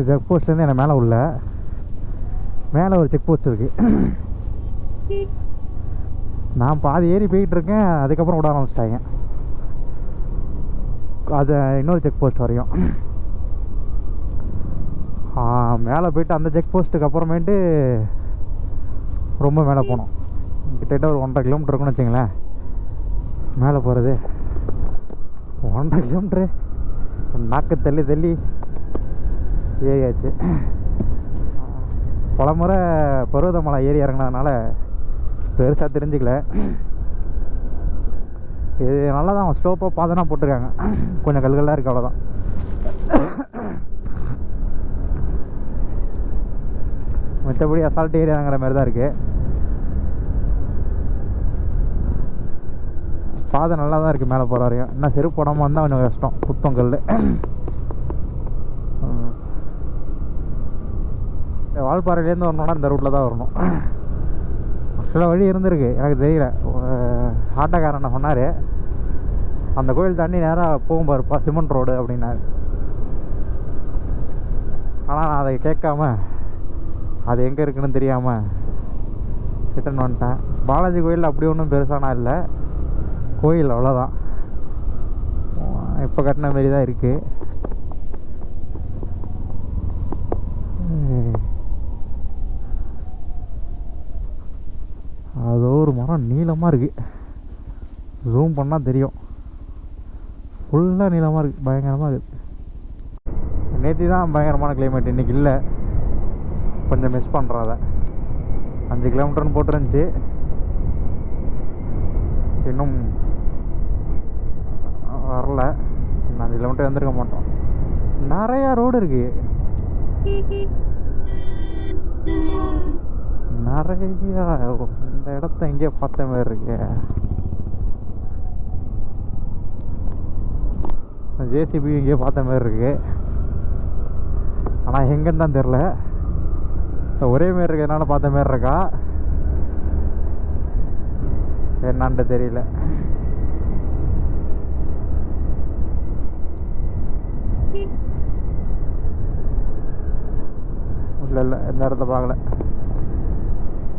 இந்த செக் போஸ்ட்லேருந்து என்ன மேலே ஒரு செக் போஸ்ட் இருக்குது. நான் பாதி ஏறி போயிட்டுருக்கேன், அதுக்கப்புறம் விட ஆரம்பிச்சிட்டாங்க. அது இன்னொரு செக் போஸ்ட் வரையும் மேலே போயிட்டு அந்த செக் போஸ்ட்டுக்கு அப்புறமேட்டு ரொம்ப மேலே போனோம். கிட்டத்தட்ட ஒரு 1.5 கிலோமீட்டர் இருக்குன்னு வச்சுங்களேன் மேலே போகிறது. 1.5 கிலோமீட்ரு நாக்கு தள்ளி ஏறியாச்சு. பல முறை பருவதமலை ஏறி இறங்கினதுனால பெருசாக தெரிஞ்சுக்கல. இது நல்லா தான் ஸ்லோப்பாக பாதனா போட்டிருக்காங்க, கொஞ்சம் கல்களாக இருக்குது, அவ்வளோதான். மற்றபடி அசால்ட் ஏரியாங்கிற மாதிரி தான் இருக்குது. பாதை நல்லா தான் இருக்குது மேலே போகிற வரையும். என்ன செருப்பு போடாமல் வந்தால் கொஞ்சம் கஷ்டம், குத்தம் கல். வால்பாறையிலேருந்து வரணுன்னா இந்த ரூட்டில் தான் வரணும். ஆக்சுவலாக வழி இருந்திருக்கு, எனக்கு தெரியல. ஆட்டோக்காரனை சொன்னார், அந்த கோயில் தாண்டி நேராக போகும் பாருப்பா சிமெண்ட் ரோடு அப்படின்னாரு. ஆனால் நான் அதை கேட்காம அது எங்கே இருக்குன்னு தெரியாமல் ரிட்டன் வந்துட்டேன். பாலாஜி கோயில் அப்படி ஒன்றும் பெருசானா இல்லை, கோயில் அவ்வளோதான், இப்போ கட்டின மாரி தான் இருக்குது. அதோ ஒரு மரம் நீளமாக இருக்குது, ஜூம் பண்ணால் தெரியும், ஃபுல்லாக நீளமாக இருக்குது, பயங்கரமாக இருக்குது. நேற்று தான் பயங்கரமான கிளைமேட், இன்றைக்கி இல்லை, கொஞ்சம் மிஸ் பண்ணுறாத. 5 கிலோமீட்டர்னு போட்டுருந்துச்சு, இன்னும் வரல. 5 கிலோமீட்டர் வந்துருக்க மாட்டோம். நிறையா ரோடு இருக்குது, நிறையா. இந்த இடத்த எங்கேயோ பார்த்த மாதிரி இருக்கு. ஜேசிபி எங்கேயோ பார்த்த மாதிரி இருக்கு, ஆனால் எங்கன்னு தான் தெரில. ஒரே மாரி இருக்கிறதுனால பார்த்த மாதிரி இருக்கா என்னான்ட்டு தெரியல. இல்லை எந்த இடத்த பார்க்கல.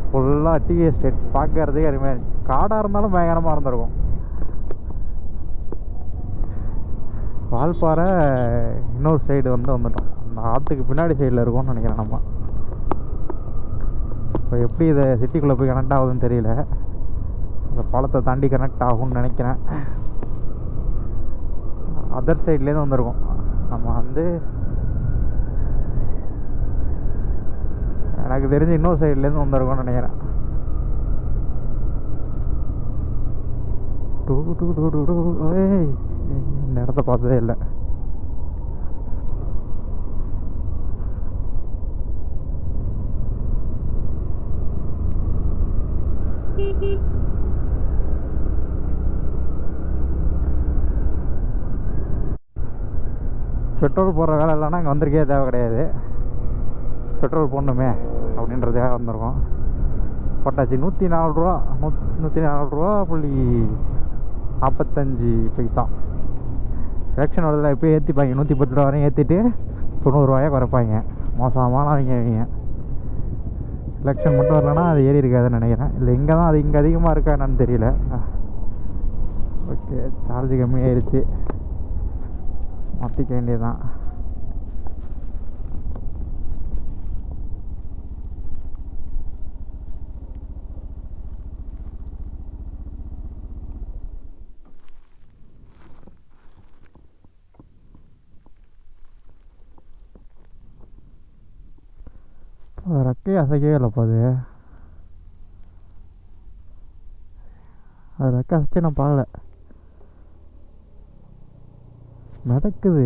ஃபுல்லாக டீ எஸ்டேட், பார்க்கறதுக்கே அருமையாக இருந்துச்சு. காடாக இருந்தாலும் பயங்கரமாக இருந்திருக்கும். வால்பாறை இன்னொரு சைடு வந்துட்டோம், அந்த ஆற்றுக்கு பின்னாடி சைடில் இருக்கும்னு நினைக்கிறேன் நம்ம. இப்போ எப்படி இதை சிட்டிக்குள்ளே போய் கனெக்ட் ஆகுதுன்னு தெரியல, அந்த பாலத்தை தாண்டி கனெக்ட் ஆகும்னு நினைக்கிறேன். அதர் சைட்லேருந்து வந்திருக்கோம் நம்ம. வந்து எனக்கு தெரிஞ்சு இன்னொரு சைட்லேருந்து வந்திருக்கோம்னு நினைக்கிறேன். இந்த இடத்த பார்த்ததே இல்லை. பெட்ரோல் போடுற வேலை இல்லைன்னா இங்கே வந்திருக்கே தேவை கிடையாது. பெட்ரோல் போடணுமே அப்படின்றதுக்காக வந்திருக்கோம். போட்டாச்சு. 104 ரூபா, 104 ரூபா புள்ளி 45 பைசா. எலெக்ஷன் வரதில் எப்போயும் ஏற்றிப்பாங்க, 110 ரூபா வரையும் ஏற்றிட்டு 90 ரூபாயா குறைப்பாங்க. மோசமான அவங்க எலெக்ஷன் மட்டும் வரலன்னா அது ஏறி இருக்காதுன்னு நினைக்கிறேன். இல்லை இங்கே தான் அது இங்கே அதிகமாக இருக்கா என்னன்னு தெரியல. ஓகே, சார்ஜ் கம்மியாயிருச்சு, மாற்றிக்க வேண்டியதுதான். ரெக்கையை அசைக்கவே இல்லைப்பா அது ரெக்கை அசைச்சு நான் பார்க்கல. மிதக்குது,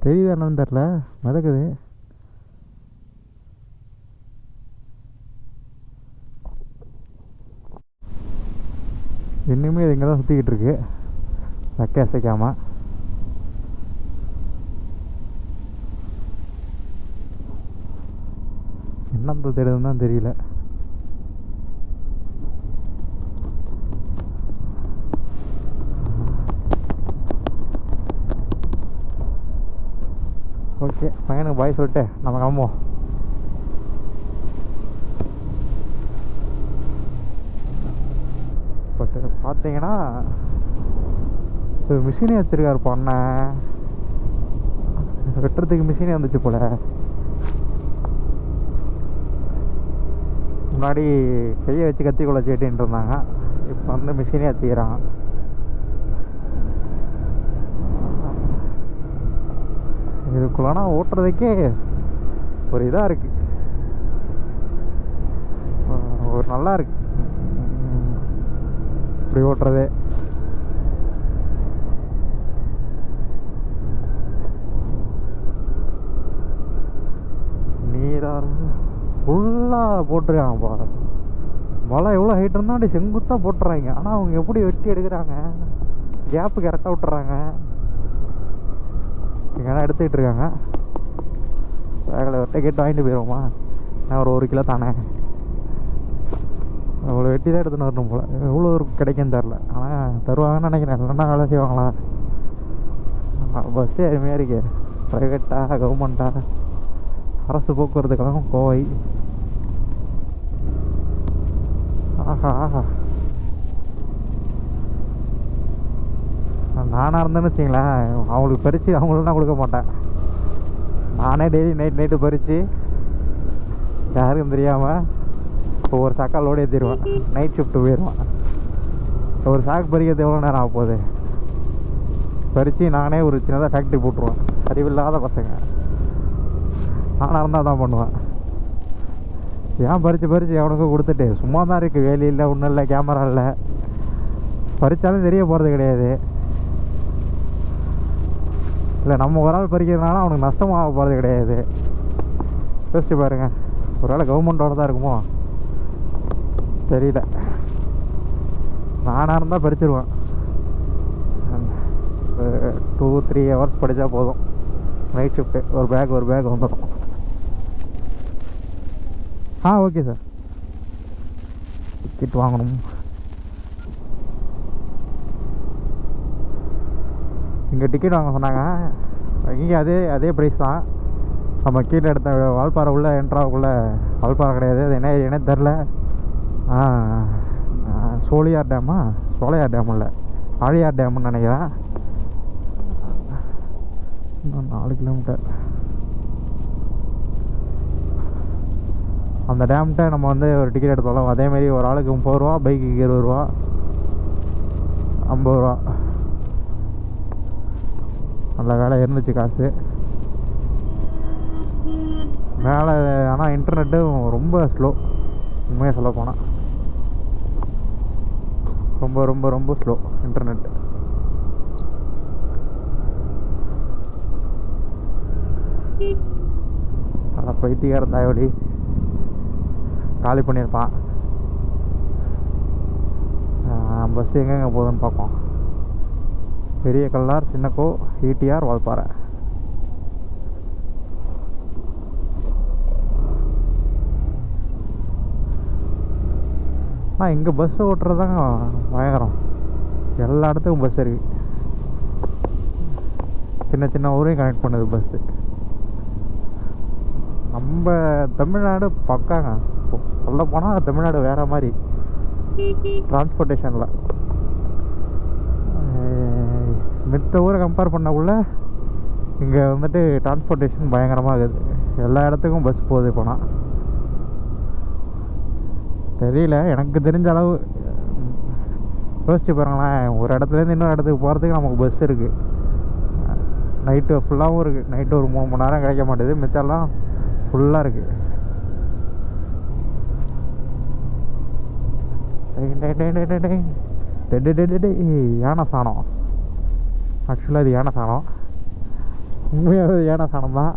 தெரியுது என்னன்னு தெரில, மிதக்குது. இன்னுமே இது இங்கே தான் சுற்றிக்கிட்டு இருக்கு, ரெக்கை அசைக்காமல். என்னந்த தெரியுதுன்னு தான் தெரியல. ஓகே, பையனுக்கு பாய் சொல்லிட்டு நம்ம கிளம்புவோம். பட் பார்த்தீங்கன்னா ஒரு மிஷினே வச்சுருக்காருப்பா அண்ணன். வெட்டுறதுக்கு மிஷினே வந்துச்சு போல. முன்னாடி கையை வச்சு கத்தி கொள்ள சேட்டின்னு இருந்தாங்க, இப்போ வந்து மிஷினே வச்சுக்கிறாங்க. இதுக்குள்ளனா ஓட்டுறதுக்கே ஒரு இதாக இருக்குது, ஒரு நல்லா இருக்கு இப்படி ஓட்டுறதே. நீராக ஃபுல்லாக போட்டிருக்காங்கப்பா. மழை எவ்வளோ ஹைட் இருந்தால் அப்படி செங்குத்தாக போட்டுறாங்க. ஆனால் அவங்க எப்படி வெட்டி எடுக்கிறாங்க, கேப்பு கரெக்டாக விட்டுறாங்க. இங்கே எடுத்துக்கிட்டு இருக்காங்க. வேகலை ஒரு டிக்கெட் வாங்கிட்டு போயிடுவோமா? நான் ஒரு கிலோ தானே, அவ்வளோ வெட்டி தான் எடுத்துன்னு வரணும் போல். எவ்வளோ ஒரு கிடைக்குன்னு தெரில, ஆனால் தருவாங்கன்னு நினைக்கிறேன். இல்லைன்னா வேலை செய்வாங்களா? பஸ்ஸே அருமையாக இருக்கு. ப்ரைவேட்டா கவர்மெண்ட்டா? அரசு போக்குவரத்து கழகம் கோவை. ஆஹா ஆஹா, நானாக இருந்தேன்னு வச்சிங்களேன், அவங்களுக்கு பறித்து அவங்களும் கொடுக்க மாட்டேன். நானே டெய்லி நைட்டு பறித்து யாருக்கும் தெரியாமல் ஒவ்வொரு சாக்கா லோடு ஏற்றிடுவேன். நைட் ஷிஃப்ட்டு போயிடுவேன். ஒரு சாக்கு பறிக்கிறது எவ்வளோ நேரம் ஆக போகுது? பறித்து நானே ஒரு சின்னதாக ஃபேக்ட்ரி போட்டுருவேன். அறிவில்லாத பசங்க. நானாக இருந்தால் தான் பண்ணுவேன். ஏன் பறித்து அவனுக்கும் கொடுத்துட்டு சும்மா தான் இருக்குது. வேலி இல்லை, ஒன்றும் இல்லை, கேமரா இல்லை. பறித்தாலும் தெரிய போகிறது கிடையாது. இல்லை நம்ம ஒரு ஆள் பறிக்கிறதுனால அவனுக்கு நஷ்டமாக போகிறது கிடையாது. யோசிச்சு பாருங்க, ஒரு வேளை கவர்மெண்ட்டோட தான் இருக்குமோ தெரியல. நானாக இருந்தால் பறிச்சிருவேன். 2-3 ஹவர்ஸ் படித்தா போதும். நைட் ஷிஃப்ட்டு ஒரு பேக் வந்துடும். Okay sir. டிக்கெட் வாங்கணும். இங்கே டிக்கெட் வாங்க சொன்னாங்க. இங்கே அதே ப்ரைஸ் தான். நம்ம கீழே எடுத்த வால்பாறை உள்ள என்ட்ராவுக்குள்ளே, வால்பாறை கிடையாது, அது என்ன தெரில. சோழியார் டேமா, சோழையார் டேம் இல்லை, ஆழியார் டேம்னு நினைக்கிறேன். 4 கிலோமீட்டர். அந்த டேம்கிட்ட நம்ம வந்து ஒரு டிக்கெட் எடுத்தாலும் அதேமாரி ஒரு ஆளுக்கு 30 ரூபா, பைக்குக்கு 20 ரூபா, 50 ரூபா. நல்ல வேலை இருந்துச்சு காசு மேலே. ஆனால் இன்டர்நெட்டு ரொம்ப ஸ்லோ, உண்மையாக சொல்ல போனால் ரொம்ப ரொம்ப ரொம்ப ஸ்லோ இன்டர்நெட்டு. அதான் பைத்தியக்கார தாயவழி காலி பண்ணியிருப்பான். பஸ்ஸு எங்கெங்கே போகுதுன்னு பார்ப்போம். பெரிய கல்லார், சின்னக்கோ, ஈடிஆர், வால்பாறை. இங்கே பஸ் ஓட்டுறது தாங்க பயங்கரம். எல்லா இடத்துக்கும் பஸ் இருக்குது. சின்ன ஊரையும் கனெக்ட் பண்ணுது பஸ்ஸு. நம்ம தமிழ்நாடு பக்காங்க. சொல்ல போனால் தமிழ்நாடு வேறு மாதிரி டிரான்ஸ்போர்ட்டேஷனில். மித்த ஊரை கம்பேர் பண்ணக்குள்ள இங்கே வந்துட்டு டிரான்ஸ்போர்ட்டேஷன் பயங்கரமாக இருக்குது. எல்லா இடத்துக்கும் பஸ் போகுது. இப்போனா தெரியல, எனக்கு தெரிஞ்ச அளவு யோசிச்சு பாருங்களேன். ஒரு இடத்துலேருந்து இன்னொரு இடத்துக்கு போகிறதுக்கு நமக்கு பஸ் இருக்குது. நைட்டு ஃபுல்லாகவும் இருக்குது. நைட்டு ஒரு 3 மணி நேரம் கிடைக்க மாட்டேது, மிச்சம்லாம் ஃபுல்லாக இருக்குது. யானை சாணம். ஆக்சுவலாக இது யானை சாணம். உண்மையாகவே யானை சாணம் தான்.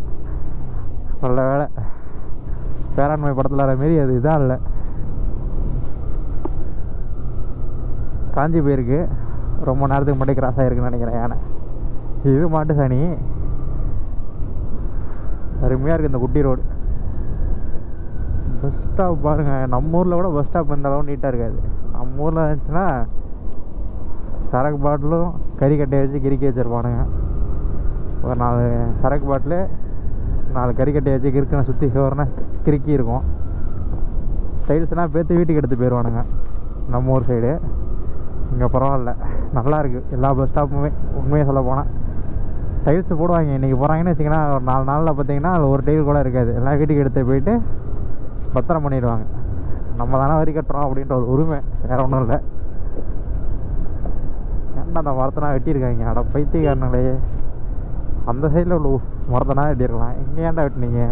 நல்ல வேலை பேராண்மை படத்தில் வர மாரி அது இதாக இல்லை. காஞ்சி போயிருக்கு. ரொம்ப நேரத்துக்கு மட்டும் கிராஸ் ஆகிருக்குன்னு நினைக்கிறேன் யானை. இது மாட்டு சாணி. அருமையாக இருக்குது இந்த குட்டி ரோடு. பஸ் ஸ்டாப் பாருங்கள். நம்ம ஊரில் கூட பஸ் ஸ்டாப் இந்த அளவு நீட்டாக இருக்காது. நம்ம ஊரில் இருந்துச்சுன்னா சரக்கு பாட்டிலும் கறி கட்டையை வச்சு கிறுக்கி வச்சுருப்பானுங்க. ஒரு 4 சரக்கு பாட்டிலு 4 கறிக்கட்டை வச்சு கிறுக்கனை சுற்றி சோறுனா கிறுக்கி இருக்கும். டைல்ஸ்னால் பேத்து வீட்டுக்கு எடுத்து போயிடுவானுங்க. நம்ம ஊர் சைடு இங்கே பரவாயில்ல, நல்லாயிருக்கு எல்லா பஸ் ஸ்டாப்புமே. உண்மையாக சொல்ல போனால் டைல்ஸ் போடுவாங்க. இன்றைக்கி போகிறாங்கன்னு வச்சிங்கன்னா ஒரு 4 நாளில் பார்த்தீங்கன்னா அதில் ஒரு டைல் கூட இருக்காது. எல்லாம் வீட்டுக்கு எடுத்து போயிட்டு பத்திரம் பண்ணிடுவாங்க. நம்ம தானே வரி கட்டுறோம் அப்படின்ற ஒரு உரிமை, வேறு ஒன்றும் இல்லை. ஏன்டா அந்த மரத்தனா வெட்டியிருக்காங்க, அட பைத்தியக்காரங்களே. அந்த சைடில் உள்ள மரத்தனா வெட்டியிருக்கலாம், இங்கே ஏன்டா வெட்டினீங்க?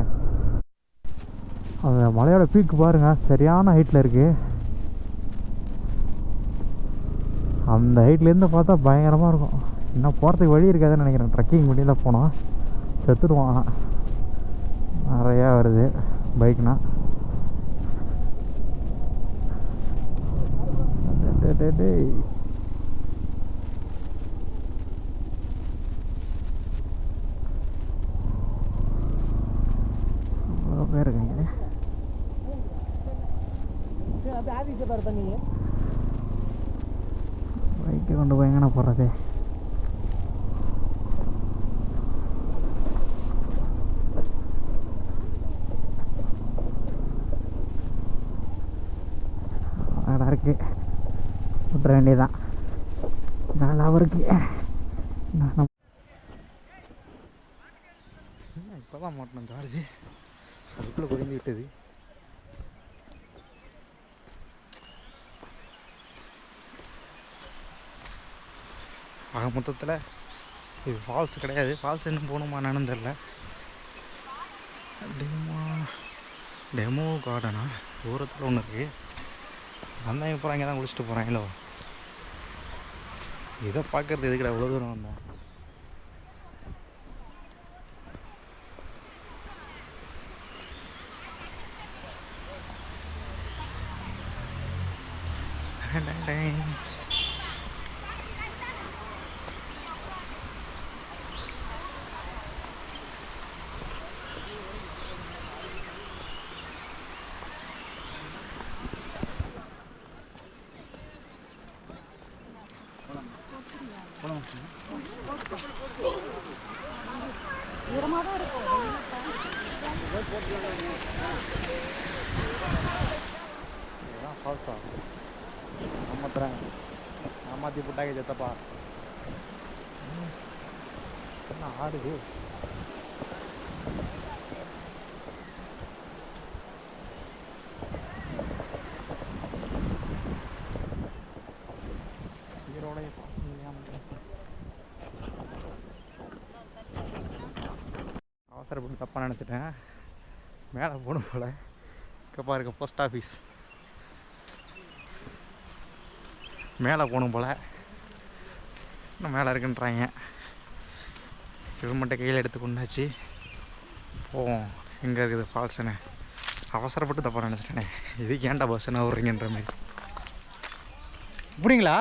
அந்த மலையோட பீக்கு பாருங்கள், சரியான ஹைட்டில் இருக்குது. அந்த ஹைட்லேருந்து பார்த்தா பயங்கரமாக இருக்கும். இன்னும் போகிறதுக்கு வழி இருக்காதுன்னு நினைக்கிறேன். ட்ரெக்கிங் பண்ணி தான் போனோம், செத்துடுவோம். ஆனால் நிறையா வருது பைக்னால். பேர் இருக்காங்க. பைக்கை கொண்டு போய் எங்கண்ணா போடுறது? அடா இருக்கு, விட்டுற வேண்டியதான். நல்லா இருக்கு. இப்போ தான் மாட்டணும் சார்ஜ், அதுக்குள்ளே குறைஞ்சி விட்டது. ஆக மொத்தத்தில் இது ஃபால்ஸ் கிடையாது. ஃபால்ஸ் இன்னும் போகணுமா என்னன்னு தெரில. டெமோ கார்டனா தூரத்தில் ஒன்று இருக்குது. வந்தாங்க போகிறாங்க, இங்கே தான் குளிச்சுட்டு போகிறாங்களோ. இதை பார்க்குறது எதுக்கிட்ட அவ்வளோ தூரம் வந்தேன்? ஃபால்ஸா ஏமாத்துறேன், ஏமாற்றி புட்டாக்கி செத்தப்பா. என்ன ஆடுது? அவசரப்பட்டு தப்பாக நினச்சிட்டேன். மேலே போகணும் போல். இங்கே பாருங்க, போஸ்ட் ஆஃபீஸ் மேலே போகணும் போல். இன்னும் மேலே இருக்குன்றாங்க. ஹெல்மெட்டை கையில் எடுத்து கொண்டாச்சு. போவோம் எங்கே இருக்குது ஃபால்ஸுன்னு. அவசரப்பட்டு தப்பாக நினச்சிட்டேனே. இதுக்கு ஏன்டா பஸ்ஸுன்னு விட்றீங்கன்ற மாதிரி. இப்படிங்களா?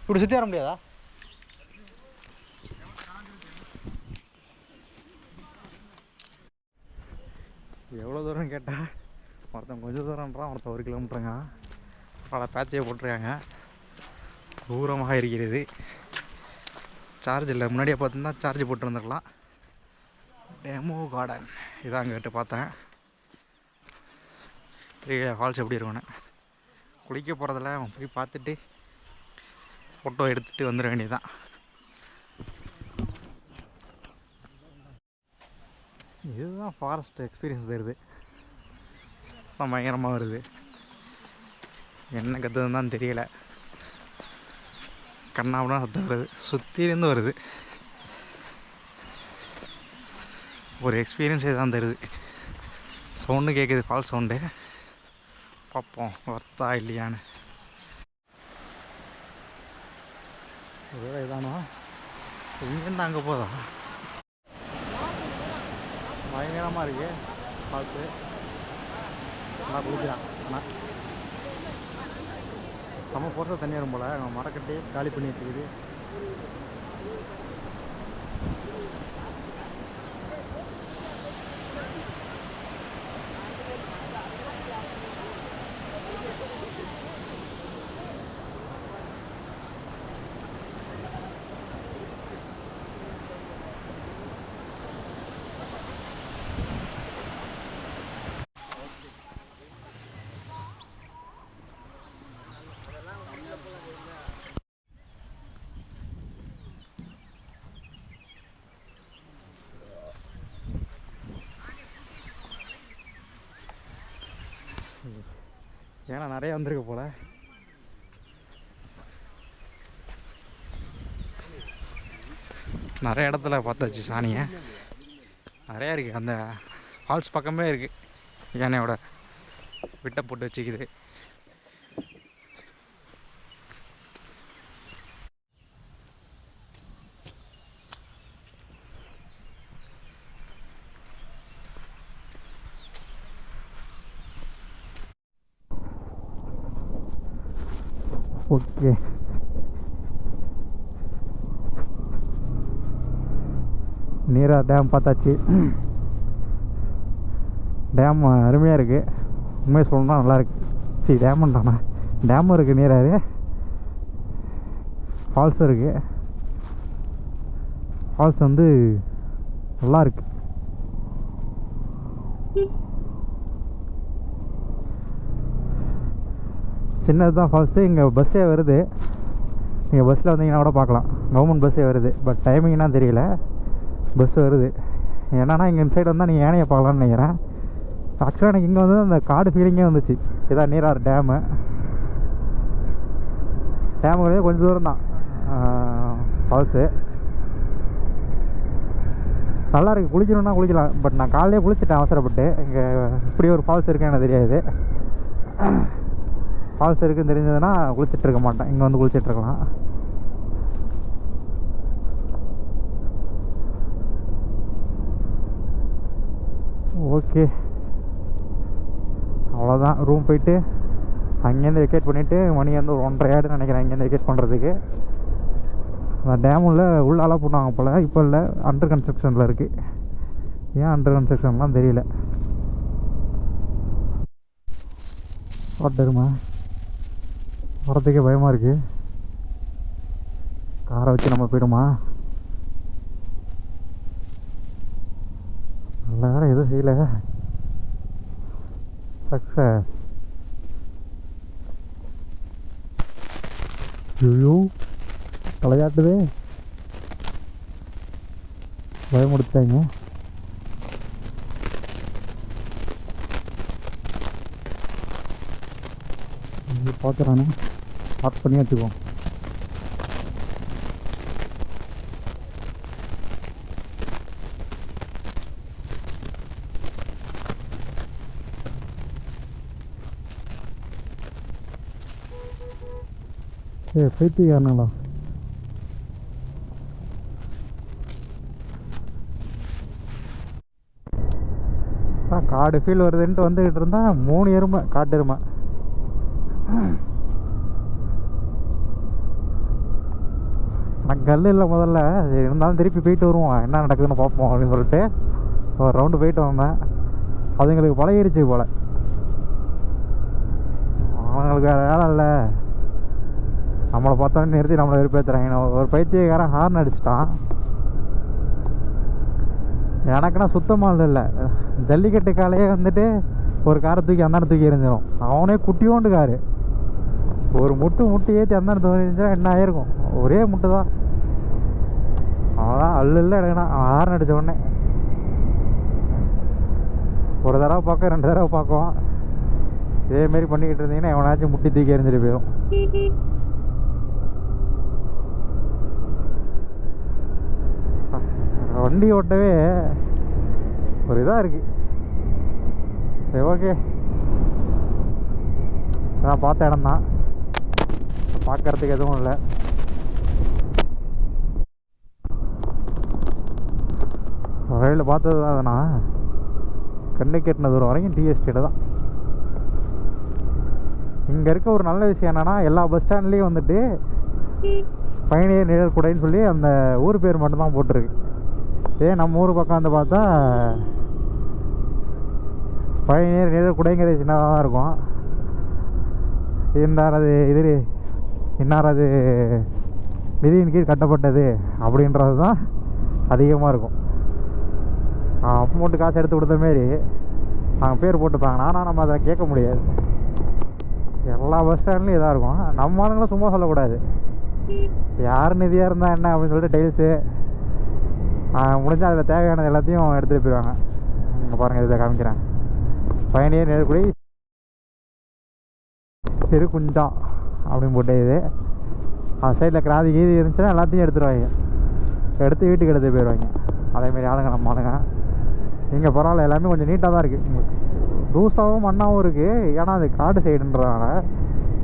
இப்படி சுற்றி வர முடியாதா? எவ்வளோ தூரம் கேட்டால் ஒருத்தன் கொஞ்சம் தூரம்ன்றான், ஒருத்தன் 1 கிலோமீட்டருங்க. பல பேட்சியை போட்டிருக்காங்க. தூரமாக இருக்கிறது. சார்ஜ் இல்லை. முன்னாடியே பார்த்துருந்தா சார்ஜ் போட்டுருந்துருக்கலாம். டெமோ கார்டன் இதான் கேட்டு பார்த்தேன். தெரியல ஃபால்ஸ் எப்படி இருக்குன்னு. குளிக்க போகிறதில்ல, அவன் போய் பார்த்துட்டு ஃபோட்டோ எடுத்துகிட்டு வந்துட வேண்டியதுதான். இதுதான் ஃபாரஸ்ட் எக்ஸ்பீரியன்ஸ் தருது. சத்தம் பயங்கரமாக வருது. என்ன கற்றுதுன்னு தான் தெரியல. கண்ணாபுனா சத்தம் வருது, சுற்றிலேருந்து வருது. ஒரு எக்ஸ்பீரியன்ஸே தான் தருது. சவுண்டு கேட்குது, ஃபால்ஸ் சவுண்டு. பார்ப்போம் வர்த்தா இல்லையான்னு. ஒருவேளை இதானா? இங்கேருந்து அங்கே போதா? பயங்கரமாக இருக்குது ஃபால்ஸு. நல்லா குளிக்கிறான். ஆனால் நம்ம போகிறத தண்ணி வரும் போல். நம்ம மரக்கட்டி காலி பண்ணி வச்சுக்குது. ஏன்னா நிறைய வந்திருக்கு போல. நிறைய இடத்துல பார்த்தாச்சு சாணியை. நிறையா இருக்குது. அந்த ஃபால்ஸ் பக்கமே இருக்குது. யானையோட விட்டை போட்டு வச்சுக்குது. ஓகே, நீரார் டேம் பார்த்தாச்சு. டேம் அருமையாக இருக்குது. உண்மையை சொல்லணும்னா நல்லாயிருக்கு. சரி, டேமுன்றாண்ணா, டேமும் இருக்குது, நீராறு ஃபால்ஸும் இருக்குது. ஃபால்ஸ் வந்து நல்லா இருக்கு. சின்னது தான் ஃபால்ஸு. இங்கே பஸ்ஸே வருது. நீங்கள் பஸ்ஸில் வந்தீங்கன்னா கூட பார்க்கலாம். கவர்மெண்ட் பஸ்ஸே வருது. பட் டைமிங்னா தெரியல. பஸ் வருது. என்னன்னா இங்கே இந்த சைடு வந்தால் நீங்கள் யானையை பார்க்கலான்னு நினைக்கிறேன். ஆக்சுவலாக எனக்கு இங்கே வந்து அந்த காடு ஃபீலிங்கே வந்துச்சு. இதான் நீரார் டேமு. டேமுக்கு கொஞ்சம் தூரம் தான் ஃபால்ஸு. நல்லா இருக்குது. குளிக்கணுன்னா குளிக்கலாம். பட் நான் காலையிலே குளிச்சுட்டேன் அவசரப்பட்டு. இங்கே இப்படி ஒரு ஃபால்ஸ் இருக்குன்னு எனக்கு தெரியாது. ஃபால்ஸ் இருக்குன்னு தெரிஞ்சதுன்னா குளிச்சுட்டு இருக்க மாட்டேன். இங்கே வந்து குளிச்சிட்ருக்கலாம். ஓகே, அவ்வளோதான். ரூம் போயிட்டு அங்கேருந்து வெக்கேட் பண்ணிவிட்டு மணி வந்து ஒரு 1:30 ஆகிடுன்னு நினைக்கிறேன் இங்கேருந்து வெக்கேட் பண்ணுறதுக்கு. அந்த டேமில் உள்ளாலாம் போனாங்க போல். இப்போ இல்லை, அண்டர் கன்ஸ்ட்ரக்ஷனில் இருக்குது. ஏன் அண்டர் கன்ஸ்ட்ரக்ஷன்லாம் தெரியல. ஓட்டருமா வரத்துக்கே பயமாக இருக்குது. காரை வச்சு நம்ம போயிடுமா? நல்ல வேறு எதுவும் செய்யலை. சக்ஸஸ். ஐயோ, தலையாட்டுதே. பயமுடுத்தாங்க. பார்க்குறானே, ஆஃப் பண்ணி வச்சுக்குவோம். பைத்தியக்காரங்களா? காடு ஃபீல் வருதுன்ட்டு வந்துக்கிட்டு இருந்தா 3 எருமை, காட்டு எருமை. நான் கல் இல்லை முதல்ல. இருந்தாலும் திருப்பி போயிட்டு வருவோம், என்ன நடக்குதுன்னு பார்ப்போம் அப்படின்னு சொல்லிட்டு ஒரு ரவுண்டு போயிட்டு வந்தேன். அதுங்களுக்கு பழகிருச்சு போல். அவங்களுக்கு வேறு வேலை இல்லை, நம்மளை பார்த்தோன்னே நிறுத்தி நம்மளை வெறுப்பேற்றுறாங்க. ஒரு பைத்தியக்காரன் ஹார்ன் அடிச்சிட்டான். எனக்குன்னா சுத்தமாக இல்லை. ஜல்லிக்கட்டு காலையே வந்துட்டு ஒரு காரை தூக்கி அந்தாண்ட தூக்கி எரிஞ்சிடும். அவனே குட்டியோண்டு காரு. ஒரு முட்டு ஏற்றி அந்தாண்ட தூக்கி எரிஞ்சா என்ன ஆகிருக்கும்? ஒரே முட்டு தான். அவன் அல்ல எடுக்கணும். அவன் ஹார்ன் அடித்த உடனே ஒரு தடவை பார்க்க 2 தடவை பார்க்குவான். இதேமாரி பண்ணிக்கிட்டு இருந்தீங்கன்னா எவனாச்சும் முட்டி தூக்கி எரிஞ்சிட்டு போயிடும். வண்டி ஓட்டவே ஒரு இதாக இருக்குது. சரி, ஓகே. நான் பார்த்த இடம் தான், பார்க்கறதுக்கு எதுவும் இல்லை. வகையில் பார்த்தது தான். அதுனா கண்ணு கெட்டின தூரம் வரைக்கும் டீ எஸ்டேட்டு தான். இங்கே இருக்க ஒரு நல்ல விஷயம் என்னென்னா, எல்லா பஸ் ஸ்டாண்ட்லேயும் வந்துட்டு பயணியர் நிழற்குடைன்னு சொல்லி அந்த ஊர் பேர் மட்டும்தான் போட்டிருக்கு. இதே நம்ம ஊர் பக்கம் வந்து பார்த்தா பயணியர் நிழற்குடைங்கிறது சின்னதாக தான் இருக்கும். இருந்தாரது இது இன்னாரது விதியின் கீழ் கட்டப்பட்டது அப்படின்றது தான் அதிகமாக இருக்கும். அமௌண்ட்டு காசு எடுத்து கொடுத்த மாரி நாங்கள் பேர் போட்டுப்பாங்க. ஆனால் நம்ம அதை கேட்க முடியாது. எல்லா பஸ் ஸ்டாண்ட்லேயும் இதாக இருக்கும். நம்ம ஆளுங்களும் சும்மா சொல்லக்கூடாது. யார் நிதியாக இருந்தால் என்ன அப்படின்னு சொல்லிட்டு டைல்ஸு முடிஞ்சால் அதில் தேவையானது எல்லாத்தையும் எடுத்துகிட்டு போயிடுவாங்க. இங்கே பாருங்கள், இதை காமிக்கிறேன். பயணியர் நிழற்குடை சிறு குஞ்சம் அப்படின்னு போட்டு இது அந்த சைடில் கிராதி கீதி இருந்துச்சுன்னா எல்லாத்தையும் எடுத்துருவாங்க, எடுத்து வீட்டுக்கு எடுத்து போயிடுவாங்க. அதேமாரி ஆளுங்க நம்ம ஆளுங்க. இங்கே பரவாயில்ல, எல்லாமே கொஞ்சம் நீட்டாக தான் இருக்குது. தூசாவும் மண்ணாகவும் இருக்குது, ஏன்னா அது காடு சைடுன்றதுனால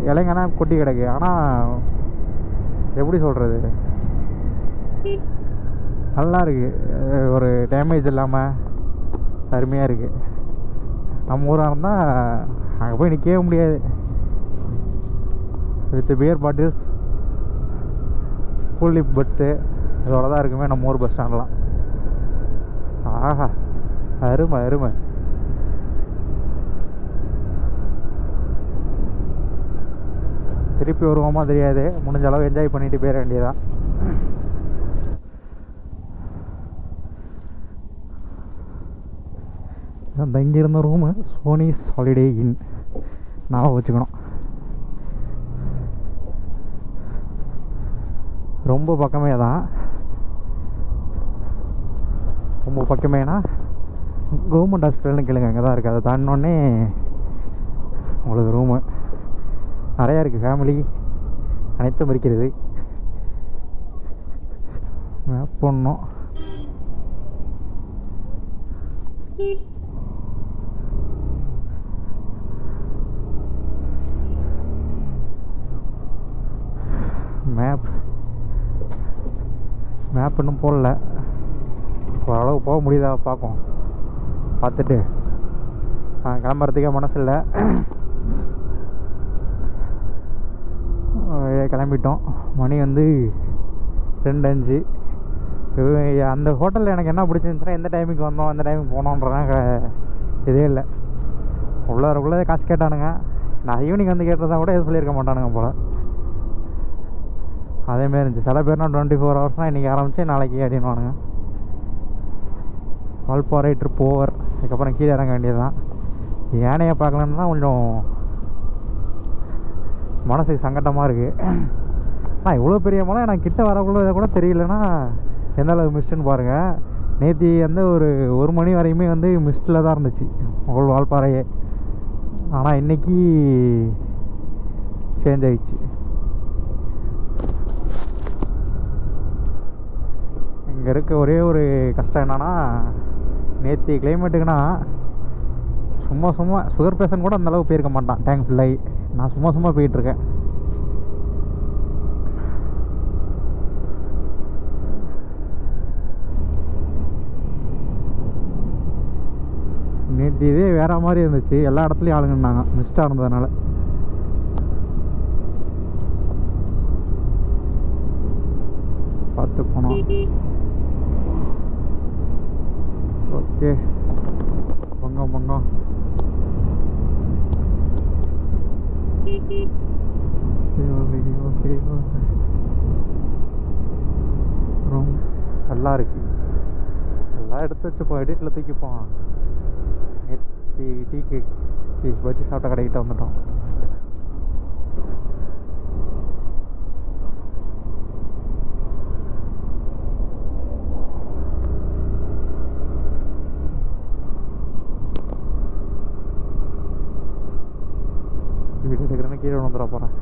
இலைங்கன்னா கொட்டி கிடக்கு. ஆனால் எப்படி சொல்கிறது, நல்லா இருக்குது, ஒரு டேமேஜ் இல்லாமல் அருமையாக இருக்குது. நம்ம ஊராக இருந்தால் அங்கே போய் நிற்கவே முடியாது. With beer bottles, cool lip buds இதோட தான் இருக்குமே நம்ம ஊர் பஸ் ஸ்டாண்ட்லாம். ஆஹா, அருமை அருமை. திருப்பி வருவோமா தெரியாது, முடிஞ்ச அளவு என்ஜாய் பண்ணிட்டு போயிட வேண்டியதான். அந்த இங்கிருந்த ரூமு சோனிஸ் ஹாலிடே இன் ஞாபகம் வச்சுக்கணும். ரொம்ப பக்கமே தான், ரொம்ப பக்கமேனா கவர்மெண்ட் ஹாஸ்பிட்டல்னு கேளுங்க, அங்கே தான் இருக்குது. அதை தாண்டினோடனே உங்களுக்கு ரூமு நிறையா இருக்குது, ஃபேமிலி அனைத்தும் இருக்கிறது. மேப் பண்ணோம். மேப் இன்னும் போடல, ஓரளவு போக முடியுதா பார்க்கும், பார்த்துட்டு கிளம்புறதுக்கே மனசு இல்லை. கிளம்பிட்டோம். மணி வந்து 2:05. அந்த ஹோட்டலில் எனக்கு என்ன பிடிச்சிருந்துச்சுன்னா, எந்த டைமுக்கு வந்தோம் எந்த டைமுக்கு போனோன்றனால இதே இல்லை. உள்ளே காசு கேட்டானுங்க. நான் ஈவினிங் வந்து கேட்டதா கூட எதுவும் சொல்லியிருக்க மாட்டானுங்க போல். அதேமாரி இருந்துச்சு. சில பேர்னா 24 ஹவர்ஸ்னால் இன்றைக்கி ஆரம்பித்து நாளைக்கு அப்படின்வானுங்க. Valparai trip over. அதுக்கப்புறம் கீழே இறங்க வேண்டியது தான். யானையை பார்க்கலன்னா கொஞ்சம் மனசுக்கு சங்கட்டமாக இருக்குது. ஆனால் இவ்வளோ பெரிய மலை எனக்கு கிட்ட வரக்குள்ள இதை கூட தெரியலன்னா எந்த அளவுக்கு மிஸ்ட்டுன்னு பாருங்கள். நேற்று வந்து ஒரு மணி வரையுமே வந்து மிஸ்ட்டில் தான் இருந்துச்சு வால்பாறையே. ஆனால் இன்றைக்கி சேஞ்ச் ஆகிடுச்சு. இங்கே இருக்க ஒரே ஒரு கஷ்டம் என்னென்னா, நேற்று கிளைமேட்டுக்குன்னா சும்மா சுகர் பேஷண்ட் கூட அந்தளவுக்கு போயிருக்க மாட்டான் டேங்க் ஃபுல்லாகி. நான் சும்மா போயிட்டுருக்கேன். நேற்று இதே வேற மாதிரி இருந்துச்சு, எல்லா இடத்துலையும் ஆளுங்கன்னாங்க மிஸ்டாக இருந்ததுனால. பார்த்து போனோம். ஓகே, பொங்கம் நல்லா இருக்கு. எல்லாம் எடுத்து வச்சுப்போம், எடிட்டில் தூக்கிப்போம். நேற்று டீக்கு பஜ்ஜி சாப்பிட்ட கடைக்கிட்ட வந்துட்டோம். வீடு எடுக்கிறேன்னு கீழே வந்துட போகிறேன்.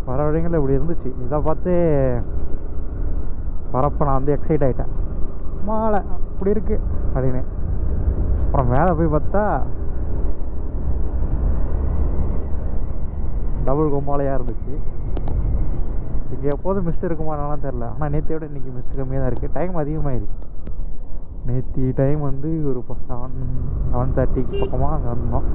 வர வழிங்களில் இப்படி இருந்துச்சு. இதை பார்த்து வரப்போ நான் வந்து எக்ஸைட் ஆகிட்டேன். மாலை அப்படி இருக்கு அப்படின்னு. அப்புறம் மேலே போய் பார்த்தா டபுள் கொம்பாலையாக இருந்துச்சு. இங்கே எப்போதும் மிஸ்ட் இருக்குமானாலும் தெரில. ஆனால் நேற்றை விட இன்றைக்கி மிஸ்ட் கம்மியாக தான் இருக்குது. டைம் அதிகமாகிடுச்சு. நேற்று டைம் வந்து ஒரு 7:30 பக்கமாக அங்கே இருந்தோம்.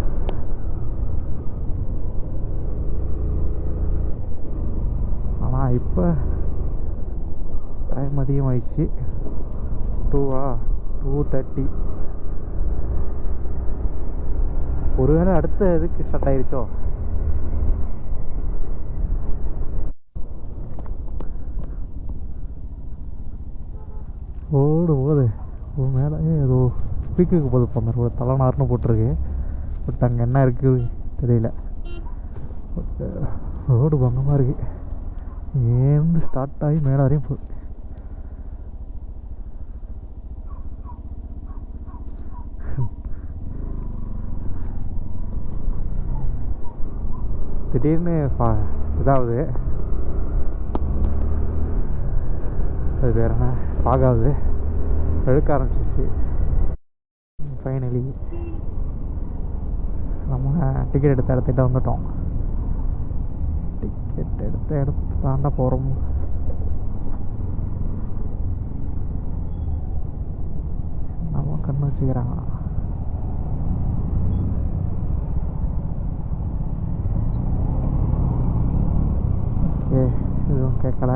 ஆனால் இப்போ டைம் அதிகமாகிடுச்சு. 2:30. ஒருவேளை அடுத்த இதுக்கு ஸ்டார்ட் ஆகிடுச்சோ. போகுது மேலே ஏதோ பீக்குக்கு போகுது போன தலைநார்னு போட்டிருக்கு. பட் அங்கே என்ன இருக்குது தெரியல. பட் ரோடு பங்கமாக இருக்குது. ஏந்து ஸ்டார்ட் ஆகி மேலே வரையும் போகுது. திடீர்னு இதாகுது, அது பேர் என்ன, பாகாகுது, எடுக்க ஆரம்பிச்சிச்சு. ஃபைனலி நம்ம டிக்கெட் எடுத்த இடத்துக்கிட்ட வந்துட்டோம். டிக்கெட் எடுத்த இடத்து தாண்ட போகிறோம். நம்ம கண்ணு வச்சுக்கிறாங்க. ஓகே, எதுவும் கேட்கல.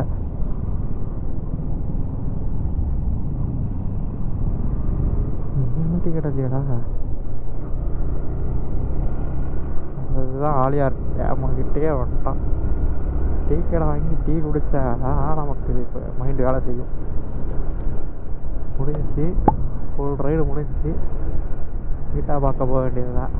டிக்கெட் வச்சுக்கடா. அதுதான் ஆலியார் டேமுக்கிட்டே வந்துட்டான். டீ கடை வாங்கி டீ குடித்தா நமக்கு இப்போ மைண்டு வேலை செய்யும். முடிஞ்சிச்சு, ஃபுல் ரைடு முடிஞ்சிச்சு. வீட்டாக பார்க்க போக வேண்டியது தான்.